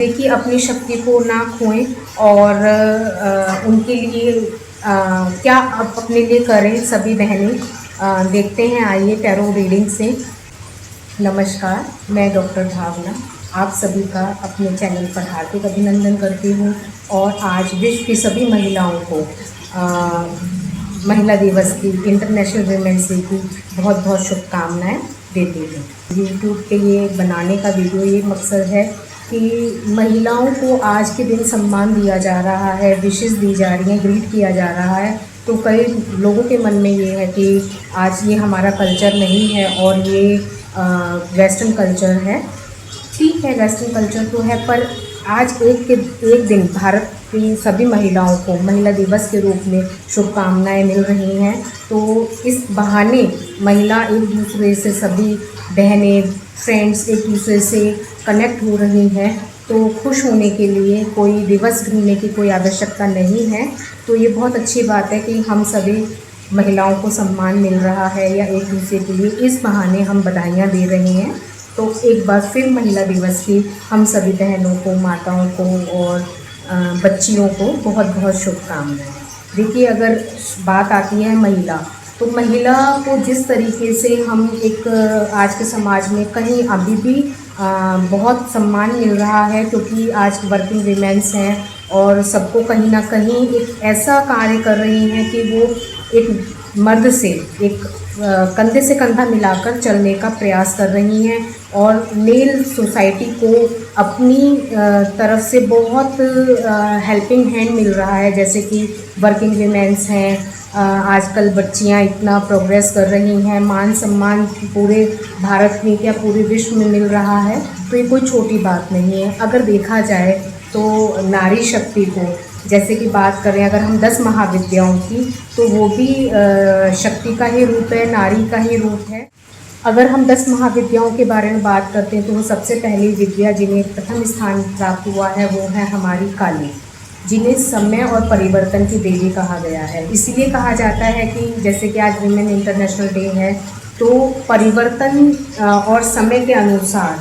देखिए, अपनी शक्ति को ना खोएं और उनके लिए क्या आप अपने लिए करें सभी बहनें। देखते हैं, आइए टैरो रीडिंग से। नमस्कार, मैं डॉक्टर भावना आप सभी का अपने चैनल पर हार्दिक अभिनंदन करती हूँ और आज विश्व की सभी महिलाओं को महिला दिवस की, इंटरनेशनल वीमेंस डे की बहुत बहुत शुभकामनाएं देती हूँ। यूट्यूब पे ये बनाने का वीडियो ये मकसद है कि महिलाओं को आज के दिन सम्मान दिया जा रहा है, विशेष दी जा रही हैं, ग्रीट किया जा रहा है। तो कई लोगों के मन में ये है कि आज ये हमारा कल्चर नहीं है और ये वेस्टर्न कल्चर है। ठीक है, वेस्टर्न कल्चर तो है, पर आज एक दिन भारत की सभी महिलाओं को महिला दिवस के रूप में शुभकामनाएं मिल रही हैं। तो इस बहाने महिला एक दूसरे से, सभी बहनें, फ्रेंड्स एक दूसरे से कनेक्ट हो रही हैं। तो खुश होने के लिए कोई दिवस ढूंढने की कोई आवश्यकता नहीं है। तो ये बहुत अच्छी बात है कि हम सभी महिलाओं को सम्मान मिल रहा है या एक दूसरे के लिए इस बहाने हम बधाइयाँ दे रहे हैं। तो एक बार फिर महिला दिवस की हम सभी बहनों को, माताओं को और बच्चियों को बहुत बहुत शुभकामनाएं। देखिए, अगर बात आती है महिला, तो महिला को जिस तरीके से हम एक आज के समाज में कहीं अभी भी बहुत सम्मान मिल रहा है, क्योंकि आज वर्किंग वीमेंस हैं और सबको कहीं ना कहीं एक ऐसा कार्य कर रही हैं कि वो एक मर्द से एक कंधे से कंधा मिलाकर चलने का प्रयास कर रही हैं और मेल सोसाइटी को अपनी तरफ से बहुत हेल्पिंग हैंड मिल रहा है। जैसे कि वर्किंग वीमेंस हैं, आजकल बच्चियां इतना प्रोग्रेस कर रही हैं, मान सम्मान पूरे भारत में क्या पूरे विश्व में मिल रहा है। तो ये कोई छोटी बात नहीं है। अगर देखा जाए तो नारी शक्ति को, जैसे कि बात करें अगर हम 10 महाविद्याओं की, तो वो भी शक्ति का ही रूप है, नारी का ही रूप है। अगर हम 10 महाविद्याओं के बारे में बात करते हैं तो वो सबसे पहली विद्या जिन्हें प्रथम स्थान प्राप्त हुआ है वो है हमारी काली, जिन्हें समय और परिवर्तन की देवी कहा गया है। इसीलिए कहा जाता है कि जैसे कि आज विमेन इंटरनेशनल डे है, तो परिवर्तन और समय के अनुसार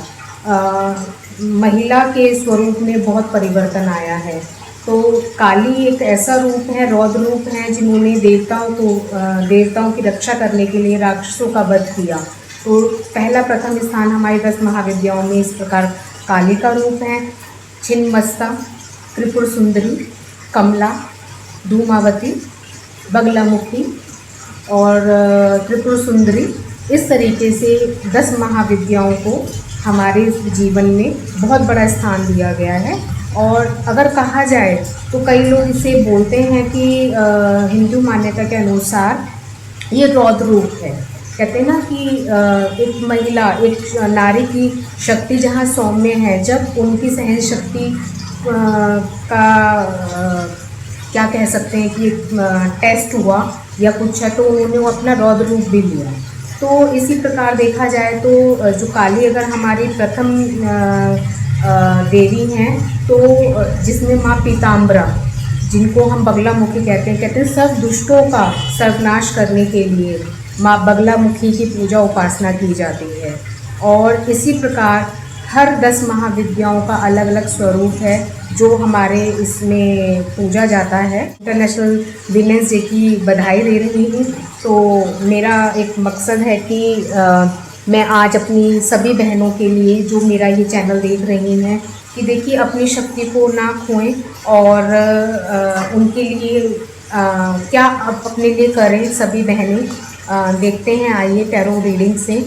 महिला के स्वरूप में बहुत परिवर्तन आया है। तो काली एक ऐसा रूप है, रौद्र रूप है, जिन्होंने देवताओं की रक्षा करने के लिए राक्षसों का वध किया। तो पहला प्रथम स्थान हमारी 10 महाविद्याओं में इस प्रकार काली का रूप है। छिन्नमस्ता, त्रिपुर सुंदरी, कमला, धूमावती, बगलामुखी और त्रिपुर सुंदरी, इस तरीके से 10 महाविद्याओं को हमारे जीवन में बहुत बड़ा स्थान दिया गया है। और अगर कहा जाए तो कई लोग इसे बोलते हैं कि हिंदू मान्यता के अनुसार ये रौद्र रूप है। कहते हैं ना कि एक महिला, एक नारी की शक्ति जहाँ सौम्य है, जब उनकी सहन शक्ति का क्या कह सकते हैं कि टेस्ट हुआ या कुछ है, तो उन्होंने वो अपना रौद्र रूप भी लिया। तो इसी प्रकार देखा जाए तो जो काली अगर हमारी प्रथम देवी हैं, तो जिसमें माँ पीताम्बरा, जिनको हम बगलामुखी कहते हैं सब दुष्टों का सर्वनाश करने के लिए माँ बगलामुखी की पूजा उपासना की जाती है। और इसी प्रकार हर 10 महाविद्याओं का अलग अलग स्वरूप है जो हमारे इसमें पूजा जाता है। इंटरनेशनल वीमेंस डे की बधाई दे रही हूँ। तो मेरा एक मकसद है कि मैं आज अपनी सभी बहनों के लिए, जो मेरा ये चैनल देख रही हैं, कि देखिए अपनी शक्ति को ना खोएं और उनके लिए क्या आप अपने लिए करें सभी बहनें। देखते हैं, आइए टैरो रीडिंग से।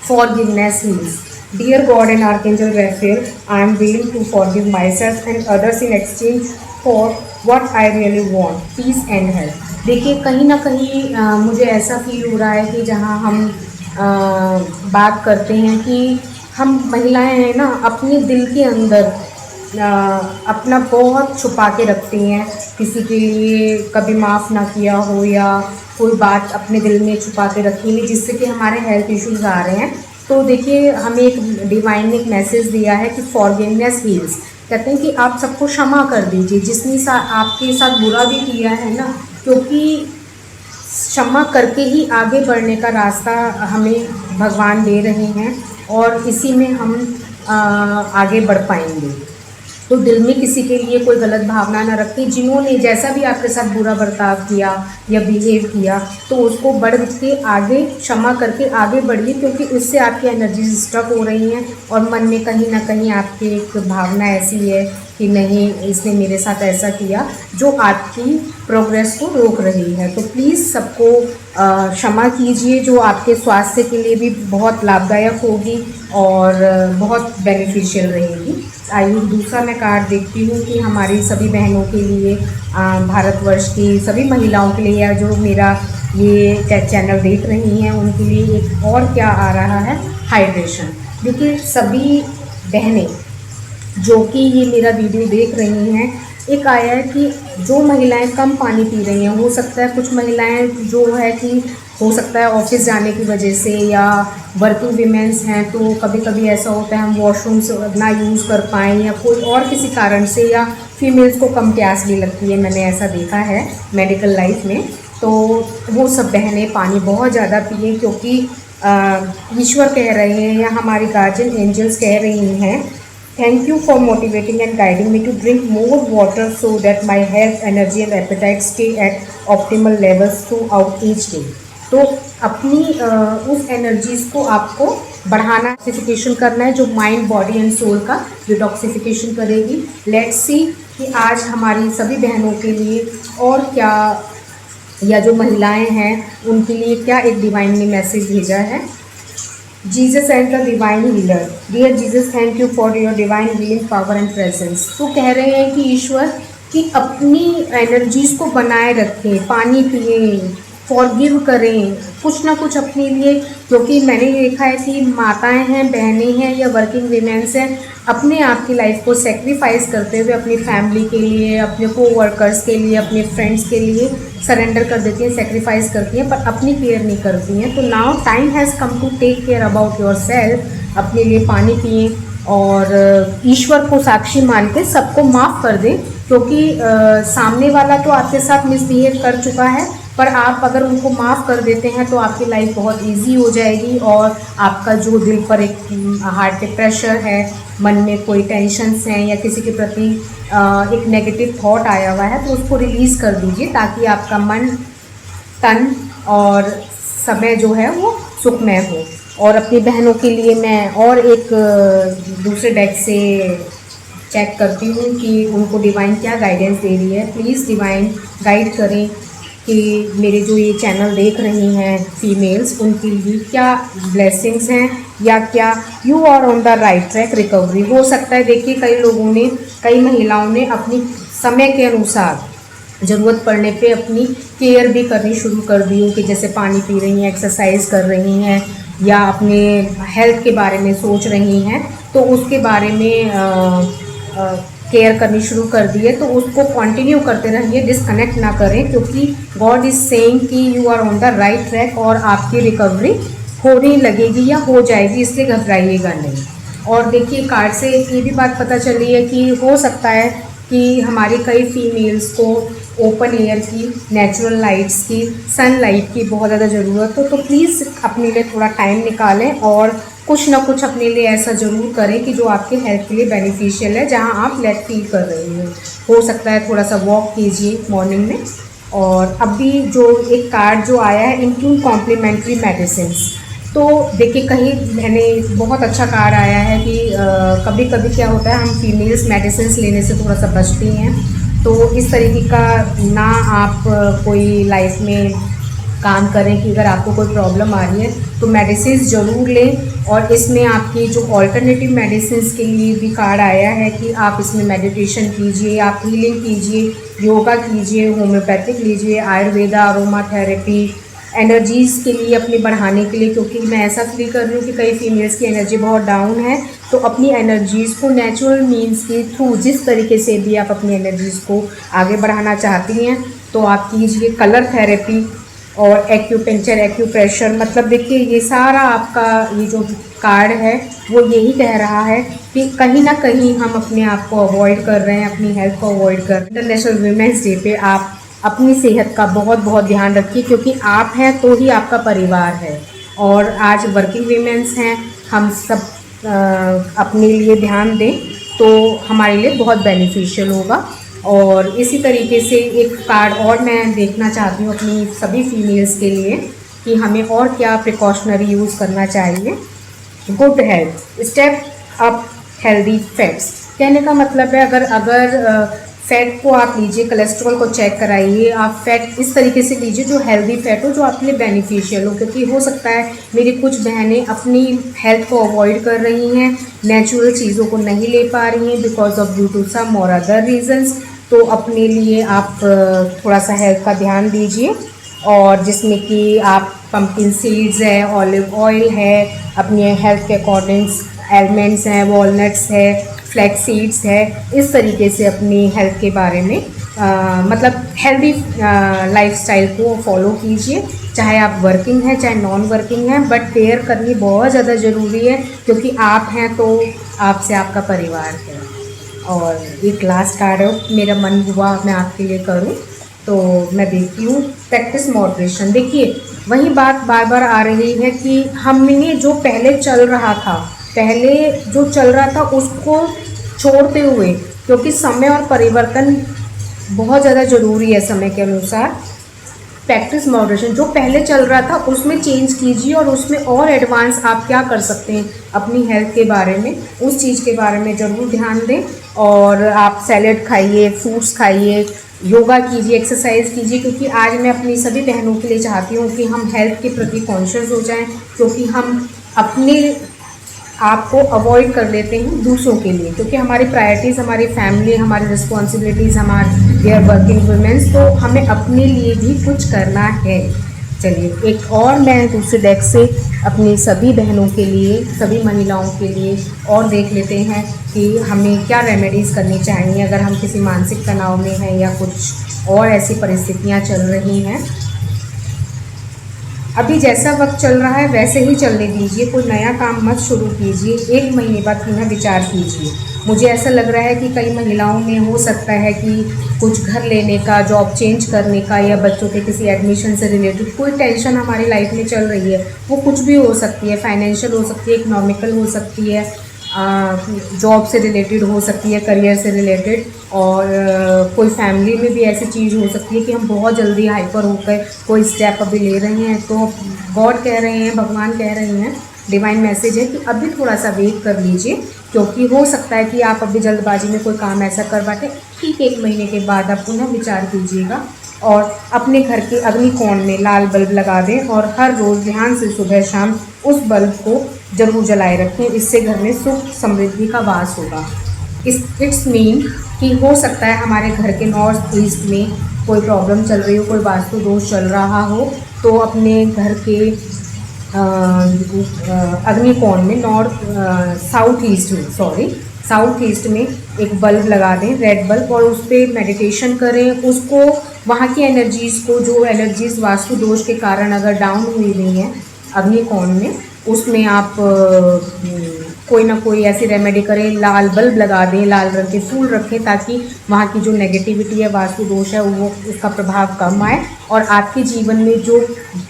Forgiveness heels. Dear God and Archangel Raphael, I am willing to forgive myself and others in exchange for what I really want, peace and health। देखिए, कहीं ना कहीं मुझे ऐसा फील हो रहा है कि जहाँ हम बात करते हैं कि हम महिलाएं हैं ना, अपने दिल के अंदर अपना बहुत छुपा के रखती हैं, किसी के लिए कभी माफ़ ना किया हो या कोई बात अपने दिल में छुपा के रखी है, जिससे कि हमारे हेल्थ इश्यूज़ आ रहे हैं। तो देखिए, हमें एक डिवाइन ने एक मैसेज दिया है कि फॉरगिवनेस हील्स। कहते हैं कि आप सबको क्षमा कर दीजिए, जिसने आपके साथ बुरा भी किया है ना, क्योंकि क्षमा करके ही आगे बढ़ने का रास्ता हमें भगवान दे रहे हैं और इसी में हम आगे बढ़ पाएंगे। तो दिल में किसी के लिए कोई गलत भावना ना रखें। जिन्होंने जैसा भी आपके साथ बुरा बर्ताव किया या बिहेव किया तो उसको बढ़ के आगे क्षमा करके आगे बढ़िए, क्योंकि उससे आपकी एनर्जी स्टक हो रही हैं और मन में कहीं ना कहीं आपकी एक भावना ऐसी है कि नहीं, इसने मेरे साथ ऐसा किया, जो आपकी प्रोग्रेस को रोक रही है। तो प्लीज़ सबको क्षमा कीजिए, जो आपके स्वास्थ्य के लिए भी बहुत लाभदायक होगी और बहुत बेनिफिशियल रहेगी। आइए दूसरा मैं कार्ड देखती हूँ कि हमारी सभी बहनों के लिए, भारतवर्ष की सभी महिलाओं के लिए, या जो मेरा ये चैनल देख रही हैं उनके लिए एक और क्या आ रहा है, हाइड्रेशन। देखिए सभी बहनें जो कि ये मेरा वीडियो देख रही हैं, एक आया है कि जो महिलाएं कम पानी पी रही हैं, हो सकता है कुछ महिलाएं जो है कि हो सकता है ऑफिस जाने की वजह से या वर्किंग वीमेंस हैं, तो कभी कभी ऐसा होता है हम वॉशरूम्स ना यूज़ कर पाएँ या कोई और किसी कारण से, या फीमेल्स को कम प्यास भी लगती है, मैंने ऐसा देखा है मेडिकल लाइफ में। तो वो सब बहनें पानी बहुत ज़्यादा पिए, क्योंकि ईश्वर कह रहे हैं या हमारी गार्जियन एंजल्स कह रही हैं, Thank you for motivating and guiding me to drink more water so that my health, energy and appetite stay at optimal levels throughout each day. तो अपनी उस एनर्जीज़ को आपको बढ़ाना, डिटॉक्सिफिकेशन करना है, जो माइंड, बॉडी एंड सोल का डिटॉक्सिफिकेशन करेगी। लेट्स सी कि आज हमारी सभी बहनों के लिए और क्या, या जो महिलाएं हैं उनके लिए क्या एक डिवाइन ने मैसेज भेजा है। Jesus and the divine healer, dear Jesus, thank you for your divine healing power and presence। तो कह रहे हैं कि ईश्वर कि अपनी एनर्जीज़ को बनाए रखें, पानी पिए, फॉरगिव करें, कुछ ना कुछ अपने लिए, क्योंकि मैंने देखा है कि माताएं हैं, बहनें हैं या वर्किंग वीमेंस हैं, अपने आप की लाइफ को सेक्रीफाइस करते हुए अपनी फैमिली के लिए, अपने को-वर्कर्स के लिए, अपने फ्रेंड्स के लिए सरेंडर कर देती हैं, सेक्रीफाइस करती हैं, पर अपनी केयर नहीं करती हैं। तो now time has come to take care about yourself. अपने लिए पानी पिए और ईश्वर को साक्षी मान के सबको माफ़ कर दें, क्योंकि सामने वाला तो आपके साथ मिसबिहेव कर चुका है, पर आप अगर उनको माफ़ कर देते हैं तो आपकी लाइफ बहुत इजी हो जाएगी और आपका जो दिल पर एक हार्ट पे प्रेशर है, मन में कोई टेंशन्स हैं या किसी के प्रति एक नेगेटिव थॉट आया हुआ है, तो उसको रिलीज़ कर दीजिए, ताकि आपका मन, तन और समय जो है वो सुखमय हो। और अपनी बहनों के लिए मैं और एक दूसरे डेक से चेक करती हूँ कि उनको डिवाइन क्या गाइडेंस दे रही है। प्लीज़ डिवाइन गाइड करें कि मेरे जो ये चैनल देख रही हैं फीमेल्स, उनके लिए क्या ब्लेसिंग्स हैं, या क्या you are on the right track recovery. हो सकता है, देखिए कई लोगों ने, कई महिलाओं ने अपनी समय के अनुसार ज़रूरत पड़ने पे अपनी केयर भी करनी शुरू कर दी हो, कि जैसे पानी पी रही हैं, एक्सरसाइज कर रही हैं, या अपने हेल्थ के बारे में सोच रही हैं, तो उसके बारे में केयर करनी शुरू कर दी है। तो उसको कंटिन्यू करते रहिए, डिसकनेक्ट ना करें, क्योंकि गॉड इज़ सेइंग कि you are on the right track और आपकी रिकवरी होने लगेगी या हो जाएगी, इसलिए घबराइएगा नहीं। और देखिए कार्ड से ये भी बात पता चली है कि हो सकता है कि हमारी कई फीमेल्स को ओपन एयर की, नेचुरल लाइट्स की, सनलाइट की बहुत ज़्यादा ज़रूरत हो, तो प्लीज़ अपने लिए थोड़ा टाइम निकालें और कुछ ना कुछ अपने लिए ऐसा ज़रूर करें कि जो आपके हेल्थ के लिए बेनिफिशियल है, जहां आप लेट फील कर रही हो सकता है थोड़ा सा वॉक कीजिए मॉर्निंग में। और अभी जो एक कार्ड जो आया है, इंक्लूड कॉम्प्लीमेंट्री मेडिसिन्स, तो देखिए कहीं मैंने बहुत अच्छा कार्ड आया है कि कभी कभी क्या होता है, हम फीमेल्स मेडिसिन्स लेने से थोड़ा सा बचती हैं, तो इस तरीके का ना आप कोई लाइफ में काम करें कि अगर आपको कोई प्रॉब्लम आ रही है तो मेडिसिन ज़रूर लें। और इसमें आपकी जो ऑल्टरनेटिव मेडिसिन के लिए भी कार्ड आया है कि आप इसमें मेडिटेशन कीजिए, आप हीलिंग कीजिए, योगा कीजिए, होम्योपैथिक लीजिए, आयुर्वेदा, अरोमा थेरेपी, एनर्जीज़ के लिए अपने बढ़ाने के लिए, क्योंकि मैं ऐसा फील कर रही हूँ कि कई फीमेल्स की एनर्जी बहुत डाउन है, तो अपनी एनर्जीज़ को नेचुरल मीन्स के थ्रू जिस तरीके से भी आप अपनी एनर्जीज़ को आगे बढ़ाना चाहती हैं तो आप कीजिए। कलर थेरेपी और एक्यूपेंचर, एक्यूप्रेशर, मतलब देखिए ये सारा आपका ये जो कार्ड है वो यही कह रहा है कि कहीं ना कहीं हम अपने आप को अवॉइड कर रहे हैं, अपनी हेल्थ को अवॉइड कर रहे हैं। इंटरनेशनल वीमेंस डे पे आप अपनी सेहत का बहुत बहुत ध्यान रखिए, क्योंकि आप हैं तो ही आपका परिवार है। और आज वर्किंग वीमेंस हैं, हम सब अपने लिए ध्यान दें तो हमारे लिए बहुत बेनिफिशियल होगा। और इसी तरीके से एक कार्ड और मैं देखना चाहती हूँ अपनी सभी फीमेल्स के लिए कि हमें और क्या प्रिकॉशनरी यूज़ करना चाहिए। Good health step up healthy fats, कहने का मतलब है अगर फैट को आप लीजिए, कोलेस्ट्रॉल को चेक कराइए, आप फैट इस तरीके से लीजिए जो हेल्दी फैट हो, जो आपके लिए बेनिफिशियल हो। क्योंकि हो सकता है मेरी कुछ बहनें अपनी हेल्थ को अवॉइड कर रही हैं, नेचुरल चीज़ों को नहीं ले पा रही हैं because of due to some और अदर रीजंस। तो अपने लिए आप थोड़ा सा हेल्थ का ध्यान दीजिए, और जिसमें कि आप पम्पकिन सीड्स है, ऑलिव ऑयल है, अपने हेल्थ के अकॉर्डिंग एलमंड्स हैं, वॉलनट्स है, फ्लैक्स सीड्स है, इस तरीके से अपनी हेल्थ के बारे में मतलब हेल्दी लाइफस्टाइल को फॉलो कीजिए। चाहे आप वर्किंग हैं चाहे नॉन वर्किंग हैं, बट केयर करनी बहुत ज़्यादा ज़रूरी है क्योंकि आप हैं तो आपसे आपका परिवार है। और एक लास्ट कार्ड है, मेरा मन हुआ मैं आपके लिए करूं तो मैं देखती हूँ। प्रैक्टिस मॉडरेशन, देखिए वही बात बार बार आ रही है कि हमने जो पहले चल रहा था उसको छोड़ते हुए, क्योंकि समय और परिवर्तन बहुत ज़्यादा ज़रूरी है समय के अनुसार। प्रैक्टिस मॉडरेशन, जो पहले चल रहा था उसमें चेंज कीजिए और उसमें और एडवांस आप क्या कर सकते हैं अपनी हेल्थ के बारे में, उस चीज़ के बारे में ज़रूर ध्यान दें। और आप सैलेड खाइए, फ्रूट्स खाइए, योगा कीजिए, एक्सरसाइज कीजिए, क्योंकि आज मैं अपनी सभी बहनों के लिए चाहती हूँ कि हम हेल्थ के प्रति कॉन्शियस हो जाएं, क्योंकि हम अपने आप को अवॉइड कर लेते हैं दूसरों के लिए, क्योंकि हमारी प्रायोरिटीज़ हमारी फैमिली, हमारी रिस्पॉन्सिबिलिटीज़, हमारे वी आर वर्किंग वुमेन्स, तो हमें अपने लिए भी कुछ करना है। चलिए एक और मैं दूसरे डेक से अपनी सभी बहनों के लिए, सभी महिलाओं के लिए और देख लेते हैं कि हमें क्या रेमेडीज़ करनी चाहिए अगर हम किसी मानसिक तनाव में हैं या कुछ और ऐसी परिस्थितियाँ चल रही हैं। अभी जैसा वक्त चल रहा है वैसे ही चलने दीजिए, कोई नया काम मत शुरू कीजिए, 1 महीने बाद पुनः विचार कीजिए। मुझे ऐसा लग रहा है कि कई महिलाओं में हो सकता है कि कुछ घर लेने का, जॉब चेंज करने का, या बच्चों के किसी एडमिशन से रिलेटेड कोई टेंशन हमारी लाइफ में चल रही है। वो कुछ भी हो सकती है, फाइनेंशियल हो सकती है, इकोनॉमिकल हो सकती है, जॉब से रिलेटेड हो सकती है, करियर से रिलेटेड, और कोई फैमिली में भी ऐसी चीज़ हो सकती है कि हम बहुत जल्दी हाइपर होकर कोई स्टेप अभी ले रहे हैं। तो गॉड कह रहे हैं, भगवान कह रहे हैं, डिवाइन मैसेज है कि अभी थोड़ा सा वेट कर लीजिए, क्योंकि हो सकता है कि आप अभी जल्दबाजी में कोई काम ऐसा कर बैठे। ठीक 1 महीने के बाद आप पुनः विचार कीजिएगा और अपने घर के अग्निकोण में लाल बल्ब लगा दें और हर रोज़ ध्यान से सुबह शाम उस बल्ब को जरूर जलाए रखें। इससे घर में सुख समृद्धि का वास होगा। इट्स मीन कि हो सकता है हमारे घर के नॉर्थ ईस्ट में कोई प्रॉब्लम चल रही हो, कोई वास्तु दोष चल रहा हो, तो अपने घर के अग्निकोण में साउथ ईस्ट में एक बल्ब लगा दें, रेड बल्ब, और उस पर मेडिटेशन करें। उसको वहाँ की एनर्जीज़ को, जो एनर्जीज़ वास्तु दोष के कारण अगर डाउन हुई हुई हैं अग्निकोण में, उसमें आप कोई ना कोई ऐसी रेमेडी करें, लाल बल्ब लगा दें, लाल रंग के फूल रखें, ताकि वहाँ की जो नेगेटिविटी है, वास्तु दोष है, वो उसका प्रभाव कम आए। और आपके जीवन में जो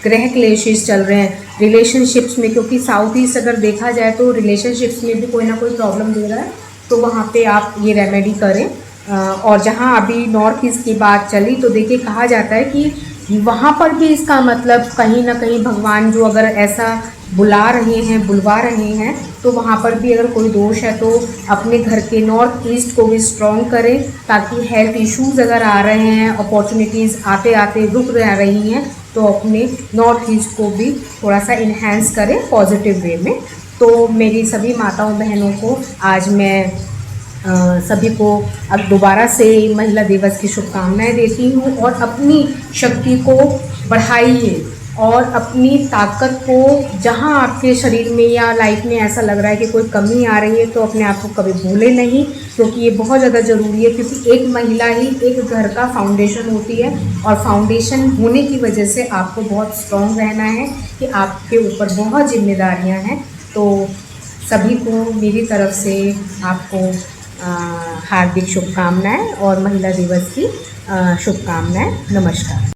ग्रह क्लेशेस चल रहे हैं रिलेशनशिप्स में, क्योंकि साउथ ईस्ट अगर देखा जाए तो रिलेशनशिप्स में भी कोई ना कोई प्रॉब्लम दे रहा है, तो वहाँ पे आप ये रेमेडी करें। और जहाँ अभी नॉर्थ ईस्ट की बात चली, तो देखिए कहा जाता है कि वहाँ पर भी इसका मतलब कहीं ना कहीं भगवान जो अगर ऐसा बुलवा रहे हैं, तो वहाँ पर भी अगर कोई दोष है तो अपने घर के नॉर्थ ईस्ट को भी स्ट्रॉन्ग करें, ताकि हेल्थ इश्यूज अगर आ रहे हैं, अपॉर्चुनिटीज़ आते आते रुक रही हैं, तो अपने नॉर्थ ईस्ट को भी थोड़ा सा इन्हेंस करें पॉजिटिव वे में। तो मेरी सभी माताओं बहनों को आज मैं सभी को अब दोबारा से महिला दिवस की शुभकामनाएं देती हूँ। और अपनी शक्ति को बढ़ाइए और अपनी ताकत को, जहाँ आपके शरीर में या लाइफ में ऐसा लग रहा है कि कोई कमी आ रही है, तो अपने आप को कभी भूले नहीं, क्योंकि ये बहुत ज़्यादा ज़रूरी है। क्योंकि एक महिला ही एक घर का फाउंडेशन होती है, और फाउंडेशन होने की वजह से आपको बहुत स्ट्रॉन्ग रहना है कि आपके ऊपर बहुत जिम्मेदारियाँ हैं। तो सभी को मेरी तरफ से आपको हार्दिक शुभकामनाएं और महिला दिवस की शुभकामनाएं। नमस्कार।